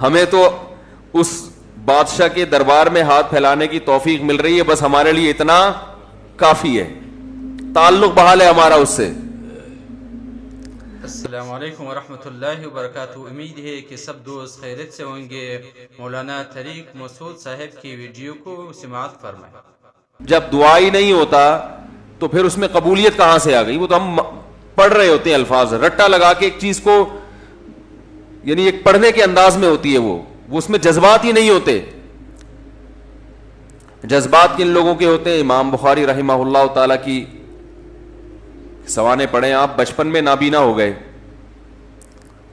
ہمیں تو اس بادشاہ کے دربار میں ہاتھ پھیلانے کی توفیق مل رہی ہے, بس ہمارے لیے اتنا کافی ہے, تعلق بحال ہے ہمارا اس سے. السلام علیکم ورحمۃ اللہ وبرکاتہ. امید ہے کہ سب دوست خیریت سے ہوں گے. مولانا طریق مسعود صاحب کی ویڈیو کو سماعت فرمائیں. جب دعا ہی نہیں ہوتا تو پھر اس میں قبولیت کہاں سے آ گئی؟ وہ تو ہم پڑھ رہے ہوتے ہیں الفاظ, رٹا لگا کے ایک چیز کو, یعنی ایک پڑھنے کے انداز میں ہوتی ہے وہ اس میں جذبات ہی نہیں ہوتے. جذبات کن لوگوں کے ہوتے ہیں؟ امام بخاری رحمہ اللہ تعالی کی سوانے پڑھیں آپ, بچپن میں نابینا ہو گئے,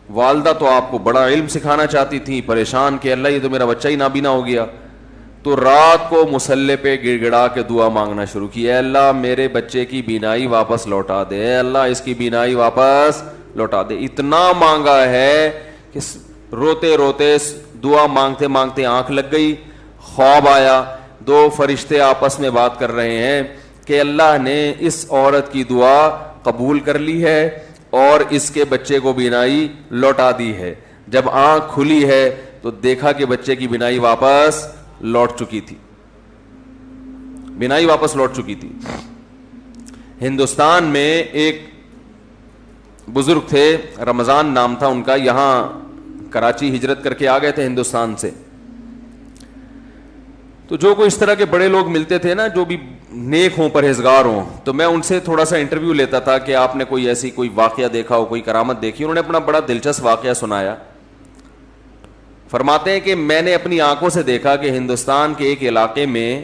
والدہ تو آپ کو بڑا علم سکھانا چاہتی تھی, پریشان کہ اللہ یہ تو میرا بچہ ہی نابینا ہو گیا, تو رات کو مصلی پہ گڑ گڑا کے دعا مانگنا شروع کی, اے اللہ میرے بچے کی بینائی واپس لوٹا دے, اے اللہ اس کی بینائی واپس لوٹا دے. اتنا مانگا ہے کہ روتے روتے دعا مانگتے مانگتے آنکھ لگ گئی, خواب آیا, دو فرشتے آپس میں بات کر رہے ہیں کہ اللہ نے اس عورت کی دعا قبول کر لی ہے اور اس کے بچے کو بینائی لوٹا دی ہے. جب آنکھ کھلی ہے تو دیکھا کہ بچے کی بینائی واپس لوٹ چکی تھی, بینائی واپس لوٹ چکی تھی. ہندوستان میں ایک بزرگ تھے, رمضان نام تھا ان کا, یہاں کراچی ہجرت کر کے آ گئے تھے ہندوستان سے. تو جو کوئی اس طرح کے بڑے لوگ ملتے تھے نا, جو بھی نیک ہوں پرہیزگار ہوں, تو میں ان سے تھوڑا سا انٹرویو لیتا تھا کہ آپ نے کوئی ایسی کوئی واقعہ دیکھا ہو, کوئی کرامت دیکھی. انہوں نے اپنا بڑا دلچسپ واقعہ سنایا. فرماتے ہیں کہ میں نے اپنی آنکھوں سے دیکھا کہ ہندوستان کے ایک علاقے میں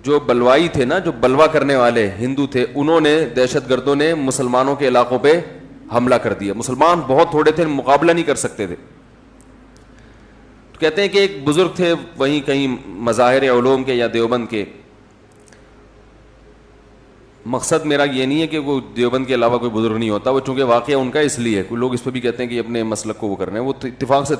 جو بلوائی تھے نا, جو بلوا کرنے والے ہندو تھے, انہوں نے, دہشت گردوں نے مسلمانوں کے علاقوں پہ حملہ کر دیا. مسلمان بہت تھوڑے تھے, مقابلہ نہیں کر سکتے تھے. تو کہتے ہیں کہ ایک بزرگ تھے وہیں کہیں مظاہر علوم کے یا دیوبند کے. مقصد میرا یہ نہیں ہے کہ وہ دیوبند کے علاوہ کوئی بزرگ نہیں ہوتا, وہ چونکہ واقعہ ان کا اس لیے, کوئی لوگ اس پہ بھی کہتے ہیں کہ اپنے مسلک کو وہ کرنا ہے, وہ اتفاق سے